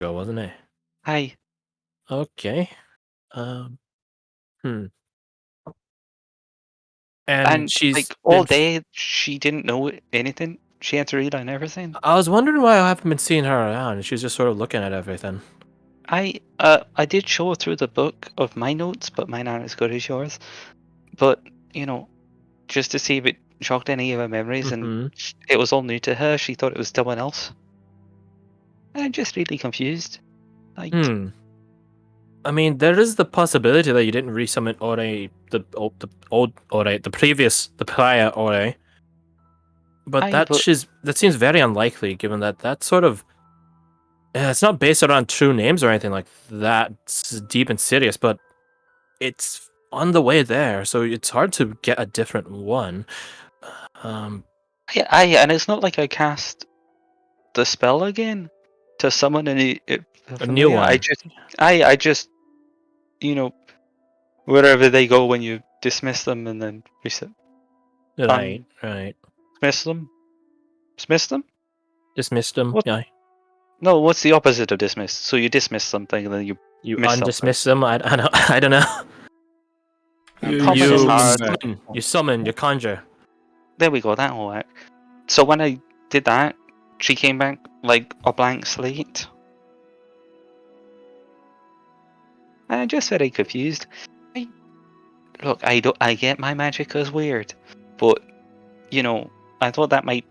ago, wasn't it? Hi. Okay. Um. Hmm. And And she's like all been. day, she didn't know anything. She had to read on everything. I was wondering why I haven't been seeing her around. She was just sort of looking at everything. I did show her through the book of my notes, but mine aren't as good as yours. But you know, just to see if it jogged any of her memories, and Mm-hmm. it was all new to her. She thought it was someone else. And I'm just really confused. Like, Hmm. I mean, there is the possibility that you didn't resummon Ore, the old Ore, the prior Ore, but but that seems very unlikely, given that that sort of it's not based around true names or anything like that. It's deep and serious, but it's on the way there, so it's hard to get a different one. Um, and it's not like I cast the spell again to summon a a new familiar. one. I just you know wherever they go when you dismiss them and then reset Right, right. dismiss them, dismiss them. Dismissed them. What? Yeah, No, what's the opposite of dismiss? So you dismiss something and then you you miss something. undismiss them. I don't, I don't know. Common is You hard. summon. You summon. You conjure. There we go. That will work. So when I did that, she came back like a blank slate. I'm just very confused. I, look, I get my magic is weird, but you know, I thought that might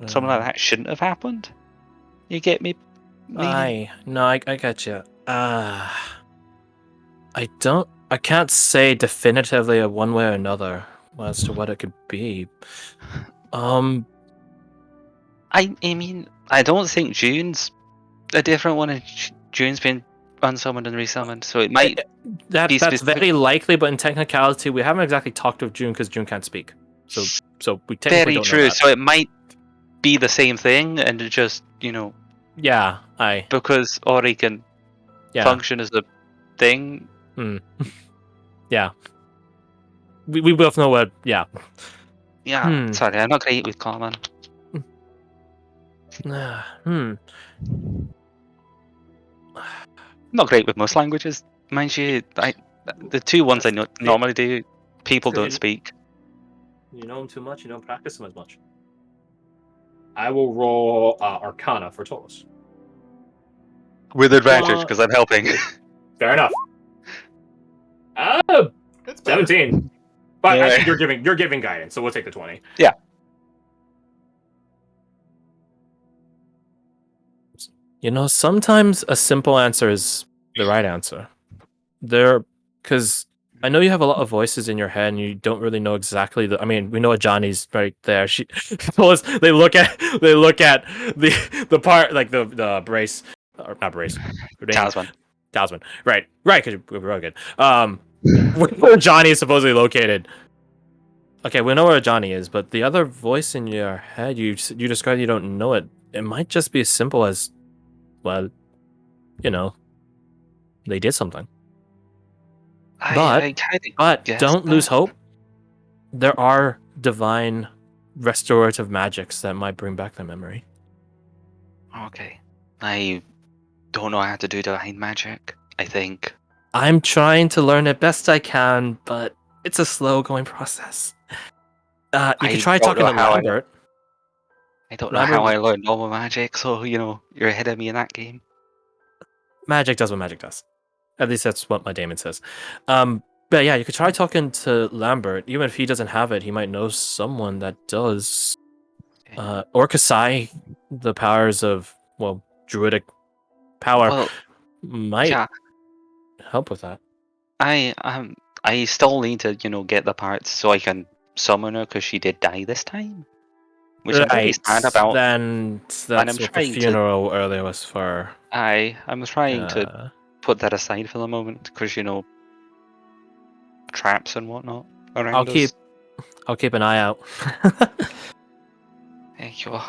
something like that shouldn't have happened. You get me? Meaning? I get you. I can't say definitively a one way or another as to what it could be. I mean, I don't think June's a different one, and June's been unsummoned and resummoned, so it might be That's specific. very likely, but in technicality, we haven't exactly talked with June because June can't speak. So we technically Very don't know true. that. So it might be the same thing, and it just Yeah, because Ori can function as a thing. Yeah. We both know what. Yeah. Yeah. Sorry, I'm not great with common. Not great with most languages, mind you. The two ones I normally do, people don't speak. You know them too much. You don't practice them as much. I will roll Arcana for Tolos. With advantage, because I'm helping. Fair enough. 17. But I think you're giving guidance, so we'll take the 20. Yeah. You know, sometimes a simple answer is the right answer. Because I know you have a lot of voices in your head, and you don't really know exactly I mean, we know Johnny's right there. She told us they look at the part like the brace or not brace, talisman. Right, because we're really good. Where Johnny is supposedly located. Okay, we know where Johnny is, but the other voice in your head, you described you don't know it. It might just be as simple as, well, they did something. But don't lose hope. There are divine restorative magics that might bring back the memory. Okay. I don't know how to do divine magic, I think. I'm trying to learn it best I can, but it's a slow going process. You could try talking to Lambert. I don't know how I learned normal magic, so you're ahead of me in that game. Magic does what magic does. At least that's what my daemon says. But yeah, you could try talking to Lambert. Even if he doesn't have it, he might know someone that does. Or Kasai, the powers of, well, druidic power might help with that. I still need to, get the parts so I can summon her because she did die this time. Which I'm very sad about. Then that's what the funeral earlier was for. I'm trying to put that aside for the moment because traps and whatnot around us. I'll keep an eye out. Thank you.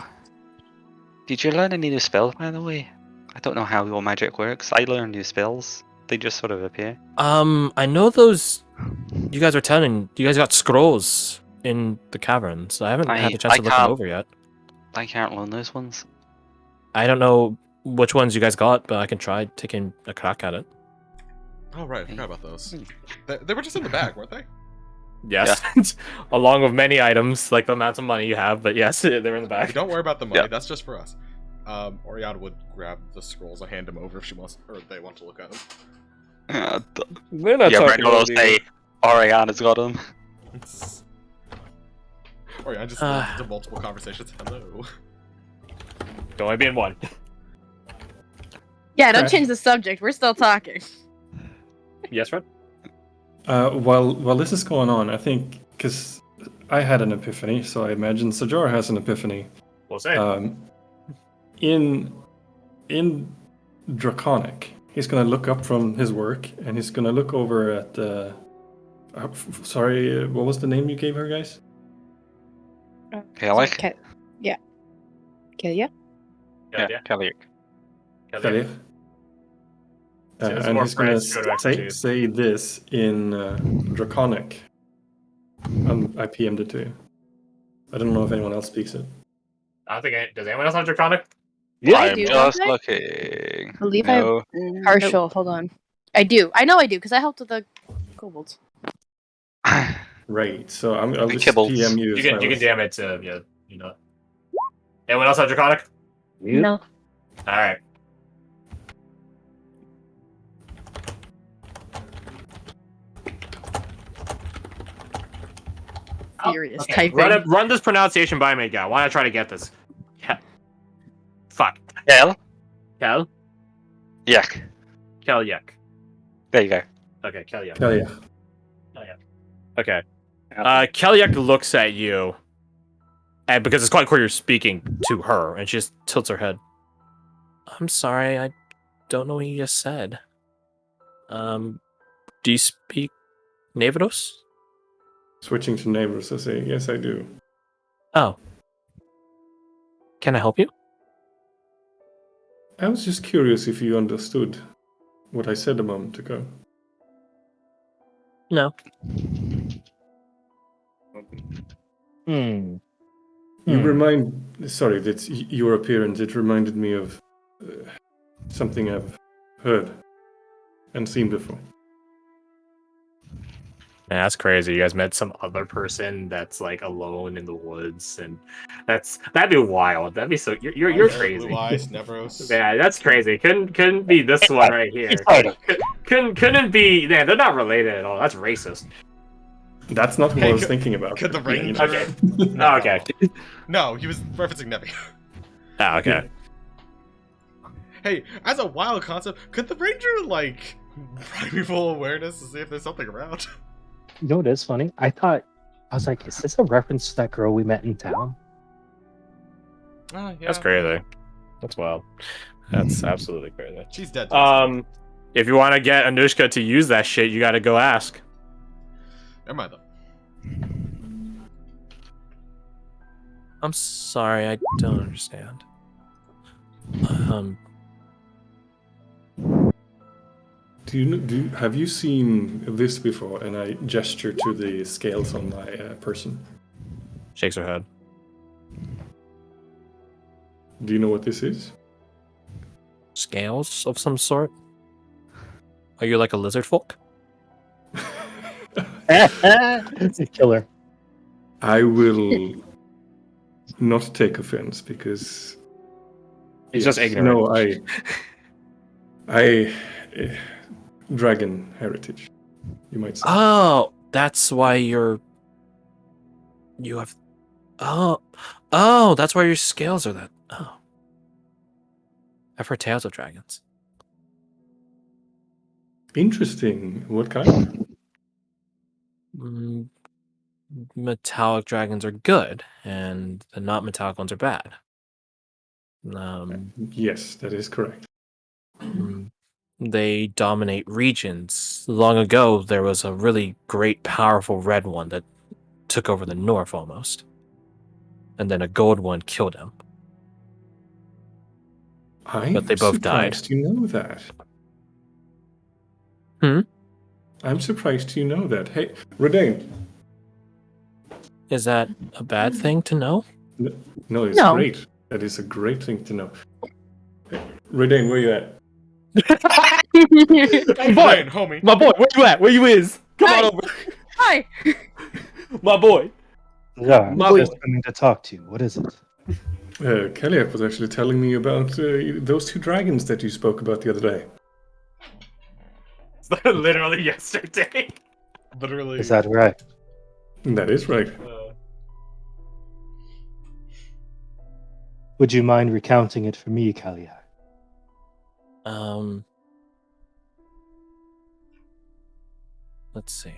Did you learn any new spells, by the way? I don't know how your magic works. I learn new spells. They just sort of appear. I know those. You guys got scrolls in the caverns. I haven't had a chance to look them over yet. I can't learn those ones. I don't know. which ones you guys got, but I can try taking a crack at it. Oh right, I forgot about those. They were just in the bag, weren't they? Yes, along with many items, like the amounts of money you have. But yes, they're in the bag. Don't worry about the money. Yeah. That's just for us. Oriana would grab the scrolls and hand them over if she wants, or they want to look at them. We're not Yeah, talking Brandon will about say, Oriana's got him. Oriana just leads into multiple conversations. Hello. Don't only be in one. Yeah, don't Okay. change the subject. We're still talking. Yes, Fred. While this is going on, I think because I had an epiphany, so I imagine Sajor has an epiphany. We'll say. In Draconic, he's gonna look up from his work and he's gonna look over at. Sorry, what was the name you gave her, guys? Kelly? Yeah. Kelia? Yeah, Kelly. Khalif. there's And more he's gonna French, go to expertise. say this in Draconic. I PM'd it to you. I don't know if anyone else speaks it. I don't think. Does anyone else have Draconic? Yeah, I I'm do, just don't I? looking. Believe No. Partial. Hold on. I do. I know I do because I helped with the kobolds. Right. So I'll The just kibbles. PM you. You can damn it. Yeah, you know. Anyone else have Draconic? No. All right. Furious typing. Run this pronunciation by me, guy. Why not try to get this? Fuck. Kel? Kel? Yuck. Kelyek. There you go. Okay, Kelyek. Oh yeah. Okay. Kelyek looks at you, and because it's quite clear you're speaking to her, and she just tilts her head. I'm sorry, I don't know what you just said. Do you speak Navados? Switching to neighbors, I say yes, I do. Oh. Can I help you? I was just curious if you understood what I said a moment ago. No. Hmm. You sorry, that's your appearance. It reminded me of something I've heard and seen before. Man, that's crazy. You guys met some other person that's like alone in the woods, and that'd be wild. That'd be so. You're crazy. Blue eyes, Nevros. Yeah, that's crazy. Couldn't be this one right here. Couldn't be. Man, they're not related at all. That's racist. That's not what Hey, I was thinking about. Could the Yeah, you ranger? know. Okay. Oh, okay. No, he was referencing Nevi. Oh, okay. Hey, as a wild concept, could the ranger like primeval awareness to see if there's something around? You know what is funny? I was like, is this a reference to that girl we met in town? Yeah. That's crazy. That's wild. That's absolutely crazy. She's dead. If you want to get Anushka to use that shit, you got to go ask. Never mind though. I'm sorry, I don't understand. Have you seen this before? And I gesture to the scales on my person. Shakes her head. Do you know what this is? Scales of some sort? Are you like a lizard folk? It's a killer. I will not take offense because He's just ignorant. No, I dragon heritage, you might say. Oh, that's why you have. Oh, that's why your scales are that. Oh, I've heard tales of dragons. Interesting. What kind? Metallic dragons are good, and the not metallic ones are bad. Yes, that is correct. They dominate regions. Long ago, there was a really great, powerful red one that took over the north almost. And then a gold one killed him. But they both died. I'm surprised you know that. I'm surprised you know that. Hey, Redane. Is that a bad thing to know? No, it's No. great. That is a great thing to know. Redane, where you at? Hey, boy! Dane, homie. My boy, where you at? Where you is? Come Hi. on over. Hi. My boy. Yeah, I'm My just boy. coming to talk to you. What is it? Kaliak was actually telling me about those two dragons that you spoke about the other day. Literally yesterday. Literally. Is that right? That is right. Would you mind recounting it for me, Kaliak? Let's see.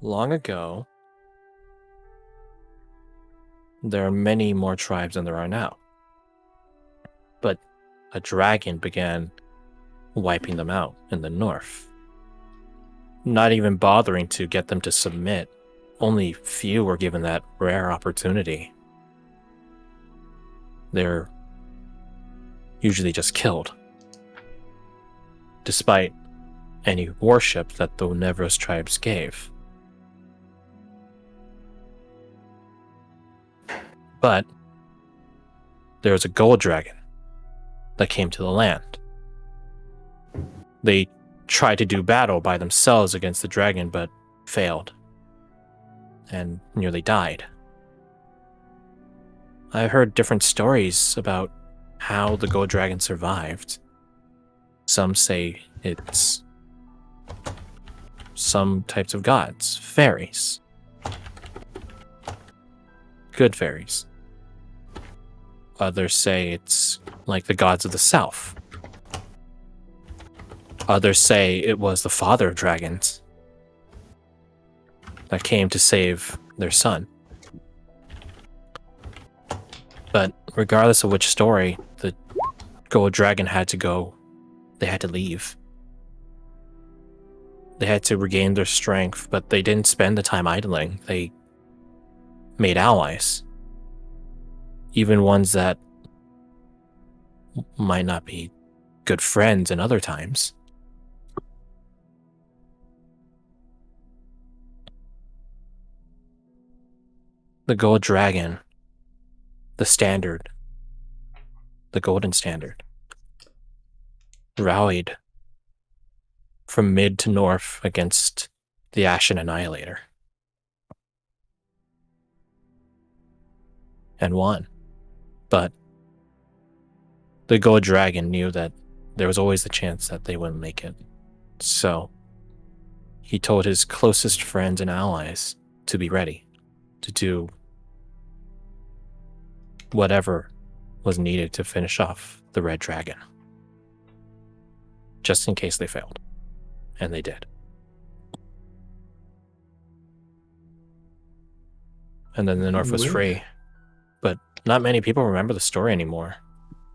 Long ago, there are many more tribes than there are now. But a dragon began wiping them out in the north. Not even bothering to get them to submit. Only few were given that rare opportunity. They're usually just killed, despite any worship that the Nevros tribes gave. But there was a gold dragon that came to the land. They tried to do battle by themselves against the dragon, but failed and nearly died. I heard different stories about how the gold dragon survived. Some say it's some types of gods, fairies. Good fairies. Others say it's like the gods of the south. Others say it was the father of dragons that came to save their son. But regardless of which story, the gold dragon had to go. They had to leave. They had to regain their strength, but they didn't spend the time idling. They made allies. Even ones that might not be good friends in other times. The gold dragon, the standard, the golden standard, rallied from mid to north against the Ashen Annihilator. And won. But the gold dragon knew that there was always the chance that they wouldn't make it. So he told his closest friends and allies to be ready to do whatever was needed to finish off the red dragon. Just in case they failed. And they did. And then the North was Well. free. But not many people remember the story anymore.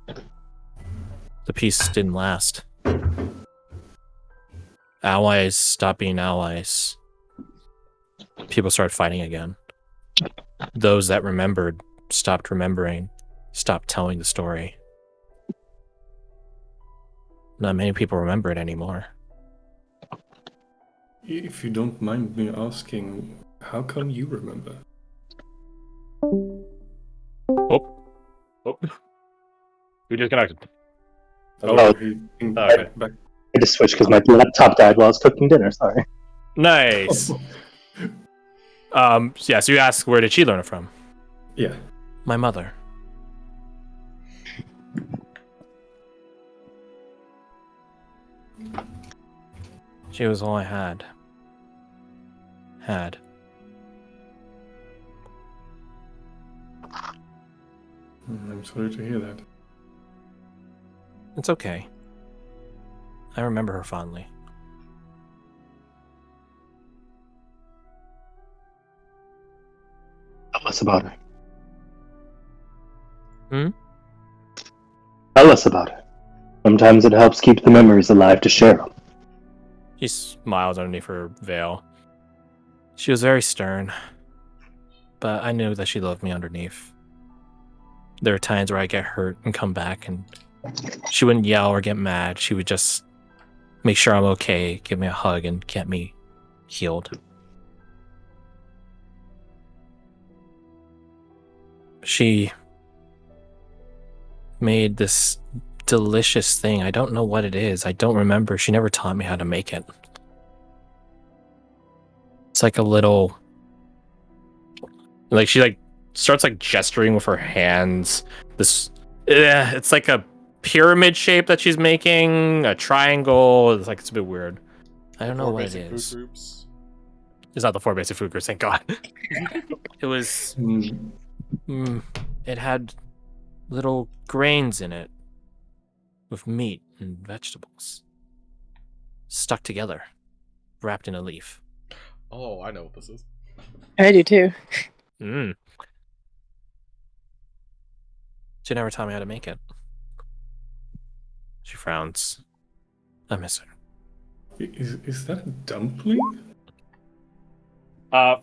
The peace didn't last. Allies stopped being allies. People started fighting again. Those that remembered stopped remembering, stopped telling the story. Not many people remember it anymore. If you don't mind me asking, how come you remember? Oh. We disconnected. Oh. Back. I just switched because my laptop died while I was cooking dinner. Sorry. Nice. Yeah, so you ask, where did she learn it from? Yeah. My mother. She was all I had. I'm sorry to hear that. It's okay. I remember her fondly. Tell us about her. Hmm? Tell us about her. Sometimes it helps keep the memories alive to share them. She smiles underneath her veil. She was very stern, but I knew that she loved me underneath. There were times where I get hurt and come back, and she wouldn't yell or get mad. She would just make sure I'm okay, give me a hug, and get me healed. She made this delicious thing. I don't know what it is. I don't remember. She never taught me how to make it. It's like a little, like she like starts like gesturing with her hands. This, it's like a pyramid shape that she's making, a triangle. It's like it's a bit weird. I don't know what it Basic is. food groups. It's not the 4 basic food groups, thank God. It was. It had little grains in it with meat and vegetables stuck together, wrapped in a leaf. Oh, I know what this is. I do too. She never taught me how to make it. She frowns. I miss her. Is that a dumpling? Oh,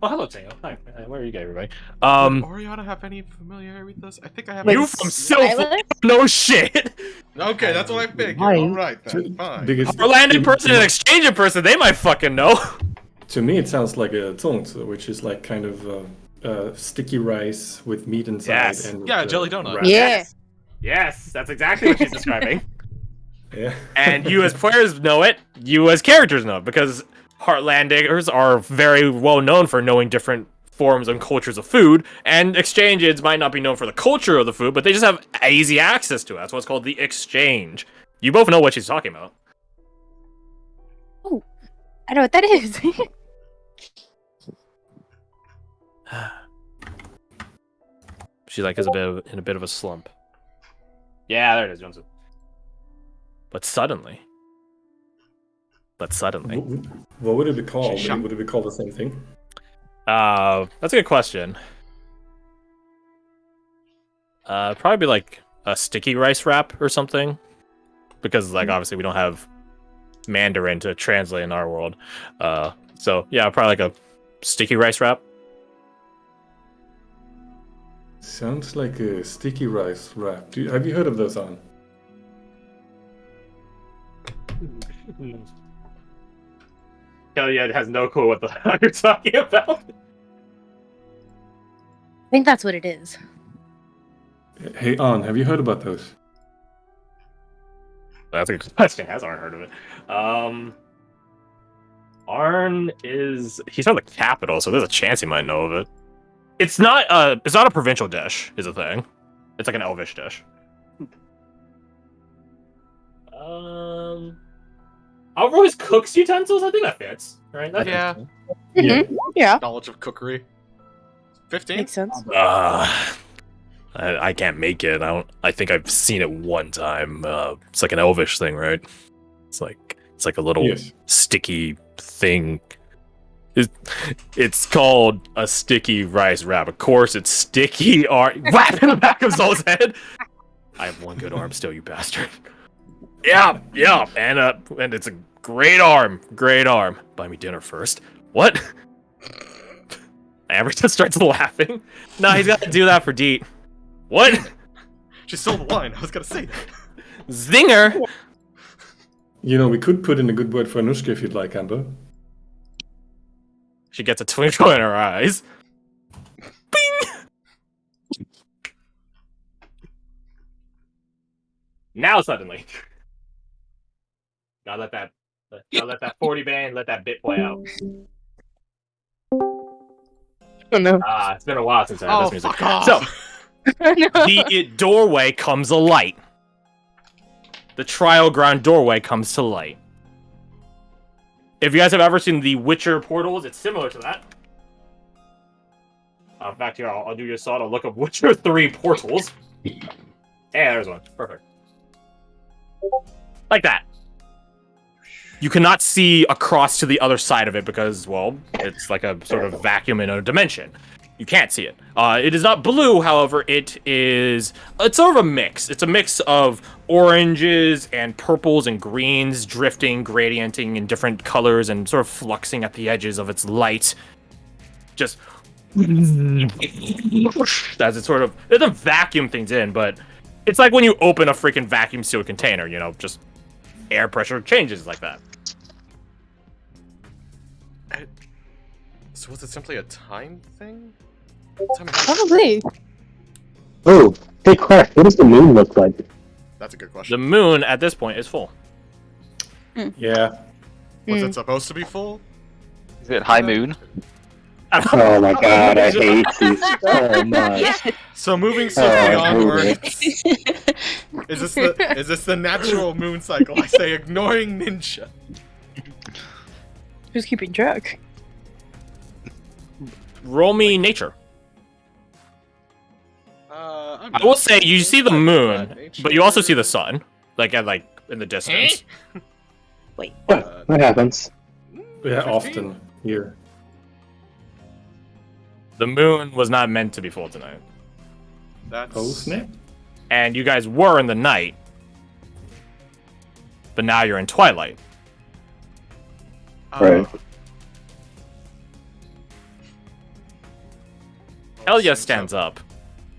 hello, Teo. Hi. Where are you guys, everybody? Would Oriana have any familiarity with this? I think I have. You any- from Silver? No shit. Okay, that's what I figured. Why? All right, then. Fine. Because Orlando person and exchange in person, they might fucking know. to me, it sounds like a tongs, which is like kind of sticky rice with meat inside. Yes. And Yeah, jelly donut. wrap. Yeah. Yes, that's exactly what she's describing. Yeah. And you as players know it, you as characters know it, because Heartlanders are very well known for knowing different forms and cultures of food, and exchange agents might not be known for the culture of the food, but they just have easy access to it. That's what's called the exchange. You both know what she's talking about. Oh, I know what that is. She like is in a bit of a slump. Yeah, there it is, Johnson. But suddenly. What would it be called? Shut- Would it be called the same thing? That's a good question. Probably be like a sticky rice wrap or something, because like obviously we don't have Mandarin to translate in our world. So yeah, probably like a sticky rice wrap. Sounds like a sticky rice wrap. Have you heard of those, on? Kelly has no clue what the hell you're talking about. I think that's what it is. Hey, On, have you heard about those? That's a good question. Has Arn heard of it? Arn he's from the capital, so there's a chance he might know of it. It's not a provincial dish, is a thing. It's like an elvish dish. Alroy's cooks utensils, I think that fits. Right? That Yeah. fits. Yeah. Yeah, Knowledge of cookery. 15? makes sense. I can't make it. I think I've seen it one time. It's like an elvish thing, right? It's like a little Yes. sticky thing. It's called a sticky rice wrap. Of course, it's sticky. Whap in the back of Zol's head. I have one good arm still, you bastard. Yeah, and it's a great arm. Buy me dinner first. What? Amber just starts laughing. No, he's got to do that for Deet. What? She stole the line. I was gonna say that. Zinger. You know, we could put in a good word for Anushka if you'd like, Amber. She gets a twinkle in her eyes. Bing! Now suddenly. Gotta let that 40 band, let that bit play out. Oh no. It's been a while since I heard Oh, this music. fuck off. So, the doorway comes alight. The trial ground doorway comes to light. If you guys have ever seen the Witcher portals, it's similar to that. In fact, here, I'll do your assault. I'll look up Witcher 3 portals. Yeah, there's one. Perfect. Like that. You cannot see across to the other side of it because, well, it's like a sort of vacuum in a dimension. You can't see it. It is not blue, however, it's sort of a mix. It's a mix of oranges and purples and greens drifting, gradienting in different colors and sort of fluxing at the edges of its light. Just as it sort of, it doesn't vacuum things in, but it's like when you open a freaking vacuum sealed container, you know, just air pressure changes like that. So was it simply a time thing? Probably. Oh, hey Clark, what does the moon look like? That's a good The question. moon at this point is full. Yeah. Was it supposed to be full? Is it high moon? Oh my god, I hate you so much. So moving swiftly Oh, onwards. Is this the natural moon cycle? I say ignoring ninja. Who's keeping track? Roll me nature. I'm I will say you not- see the Bad moon, nature. but you also see the sun, like in the distance. Wait. Yeah, that happens. Yeah, 15? often here. The moon was not meant to be full tonight, That's Oh snap! and you guys were in the night, but now you're in twilight. Right. Elia stands up.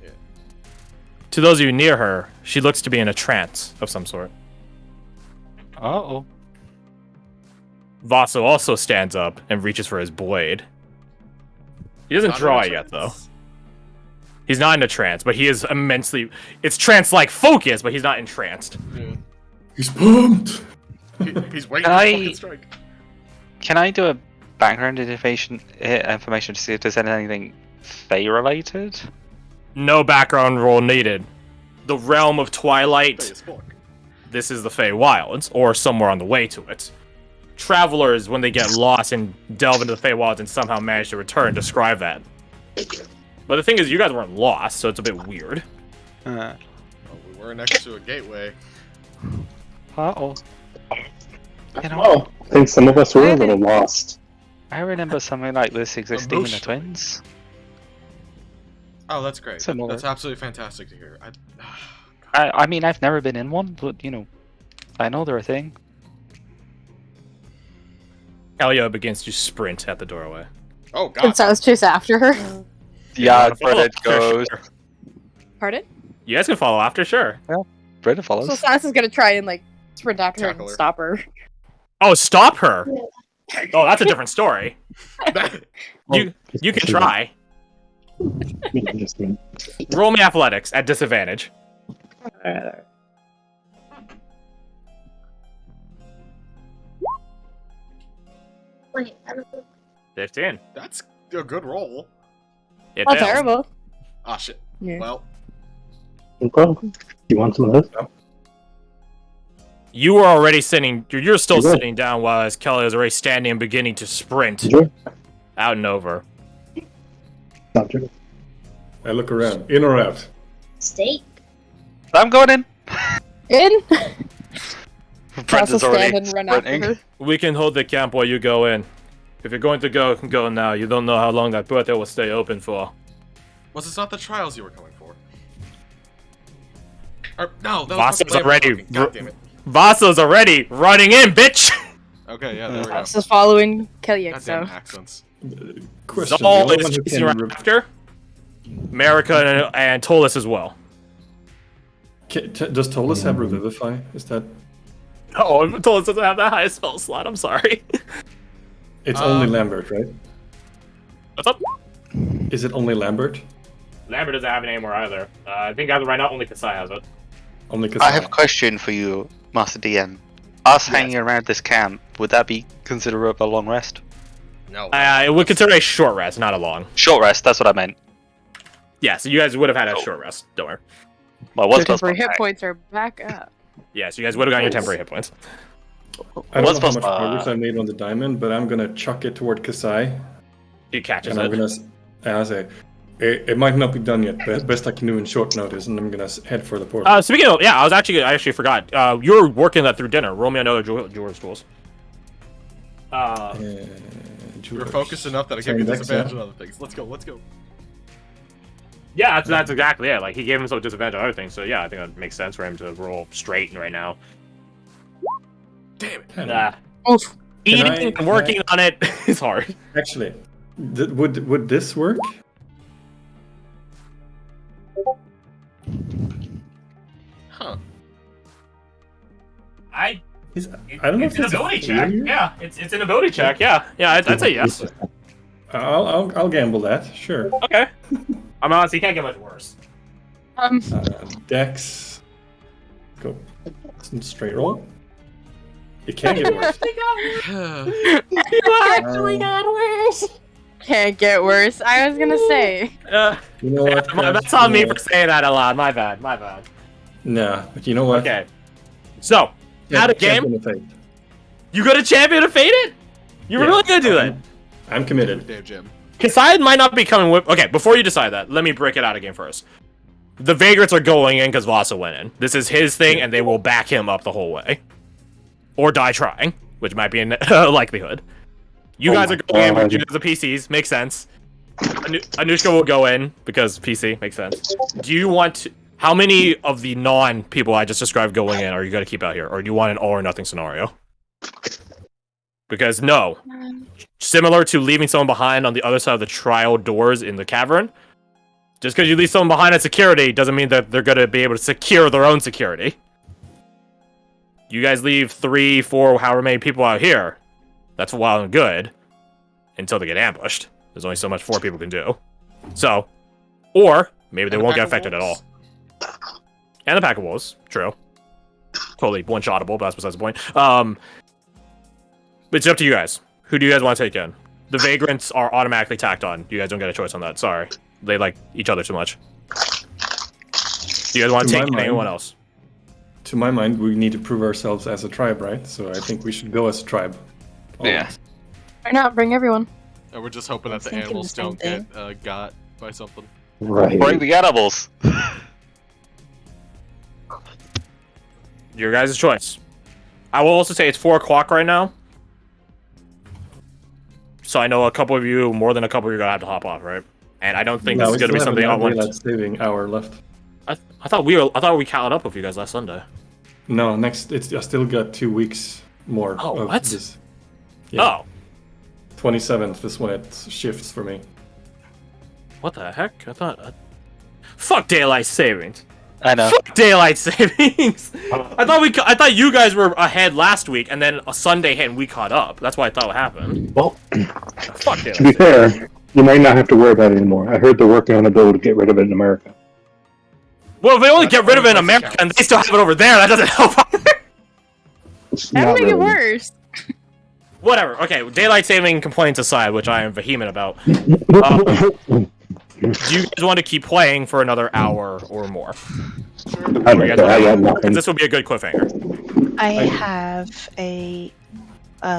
Yeah. To those of you near her, she looks to be in a trance of some sort. Uh-oh. Vaso also stands up and reaches for his blade. He doesn't Not in draw a it yet, though. trance. He's not in a trance, but he is immensely... It's trance-like focus, but he's not entranced. Yeah. He's pumped. He's waiting Can for I- fucking strike. Can I do a background information to see if there's anything Fey related? No background roll needed. The realm of Fey Twilight, as fuck. this is the Fey Wilds, or somewhere on the way to it. Travelers, when they get lost and delve into the Fey Wilds and somehow manage to return, describe that. But the thing is, you guys weren't lost, so it's a bit weird. Uh Oh, we were next to a gateway. oh. You know, Well, I think some of us were a little lost. I remember something like this existing in the Emotionally. Twins. Oh, that's great. Similar. That's absolutely fantastic to hear. I mean, I've never been in one, but you know, I know they're a thing. Elia begins to sprint at the doorway. Oh Can god. Silas chase after her? Yeah, Follow Brennan after, goes. sure. Pardon? You guys can follow after, sure. Brennan follows. So Silas is gonna try and like sprint after her Tackle and her. stop her. Oh, stop her! Oh, that's a different story. You you can try. Just me. Roll me athletics at disadvantage. Wait, I don't know. 15. That's a good roll. It Not fails. terrible. Ah shit. Yeah. Well, Well, you want some of this? You were already sitting. You're still You will. sitting down, while Kelly is already standing and beginning to sprint Sure. out and over. Not true. I look around. In or out? Steak? I'm going in. In. Brendan's Also already stand and run after sprinting. her. We can hold the camp while you go in. If you're going to go, go now. You don't know how long that birthday will stay open for. was this not the trials you were coming for? Or, no, that Vasa's was fucking already Lamb Walking. God damn it. Vasa's already running in, bitch! Okay, yeah, there we go. Silas is following Kelly, Goddamn so. accents. Question. the Zal only is one who chasing can her after. America and Tolis as well. Does Tolis have Revivify? Is that? Oh, Tolis doesn't have that high spell slot. I'm sorry. It's only Lambert, right? What's up? Is it only Lambert? Lambert doesn't have it anymore either. I think as of right now, only Kasai has it. Only because I have a question for you, Master DM. Us hanging around this camp, would that be considered a long rest? No. It would consider a short rest, not a long. Short rest, that's what I meant. Yeah, so you guys would have had a short rest. Don't worry. Well, Your what's temporary hit points are back up. Yeah, so you guys would have gotten your temporary hit points. I don't What's know how supposed- much progress I made on the diamond, but I'm gonna chuck it toward Kasai, He catches and I'm it. gonna. And I say, it might not be done yet, but best I can do in short notice, and I'm gonna head for the portal. Speaking of, yeah, I actually forgot. You were working that through dinner. Roll me another Jewel's tools. You're focused enough that I give you Same dex, disadvantage yeah. on other things. Let's go, let's go. Yeah, that's exactly it. Like, he gave himself disadvantage on other things, so yeah, I think that makes sense for him to roll straight right now. Damn it. Oof. Eating I- and working on it is hard. Actually, would this work? Huh. I I don't know it's if an it's a ability check. failure. Yeah, it's an ability check. Yeah, I'd say yes. I'll gamble that. Sure. Okay. I'm honest, he can't get much worse. Dex. Go. Straight roll. It can get worse. Can't get worse. I was gonna say. You know what? That's on me for saying that aloud. My bad. Nah, but you know what? Okay. So, out of game. Champion of Fate. You got a champion to fade it? You're really gonna do that? I'm committed. Damn, Jim. Kasai might not be coming with. Okay, before you decide that, let me break it out again first. The Vagrants are going in because Vasa went in. This is his thing, and they will back him up the whole way. Or die trying, which might be a likelihood. You guys are going in because the PCs. Makes sense. Anushka will go in because PC. Makes sense. Do you want to... How many of the non-people I just described going in are you going to keep out here? Or do you want an all or nothing scenario? Because no. Similar to leaving someone behind on the other side of the trial doors in the cavern, just because you leave someone behind at security doesn't mean that they're going to be able to secure their own security. You guys leave 3, 4, however many people out here. That's well and good. Until they get ambushed. There's only so much 4 people can do. So, or maybe they won't get affected at all. And the pack of wolves, true. Totally one-shottable, but that's besides the point. But it's up to you guys. Who do you guys want to take in? The Vagrants are automatically tacked on. You guys don't get a choice on that. Sorry. They like each other too much. Do you guys want to take in anyone else? To my mind, we need to prove ourselves as a tribe, right? So I think we should go as a tribe. Yeah. Why not bring everyone? And we're just hoping that the thinking animals the same don't get got by something. Right. Bring the animals. Your guys' choice. I will also say it's 4 o'clock right now. So I know a couple of you, more than a couple of you, are going to have to hop off, right? And I don't think this is going to be something I want to... saving hour left. I thought we counted up with you guys last Sunday. No, I still got 2 weeks more. Oh, of what? This. Yeah. Oh. 27th is when it shifts for me. What the heck? I thought... Fuck daylight savings. I know. Fuck daylight savings. I thought you guys were ahead last week, and then a Sunday hit and we caught up. That's what I thought would happen. Well, Fuck daylight to be fair, you might not have to worry about it anymore. I heard they're working on a bill to get rid of it in America. Well, if they only get rid of it in America and they still have it over there, that doesn't help either. That'd make it worse. Whatever. Okay, daylight saving complaints aside, which I am vehement about. Do you guys want to keep playing for another hour or more? I got nothing. This will be a good cliffhanger. I have a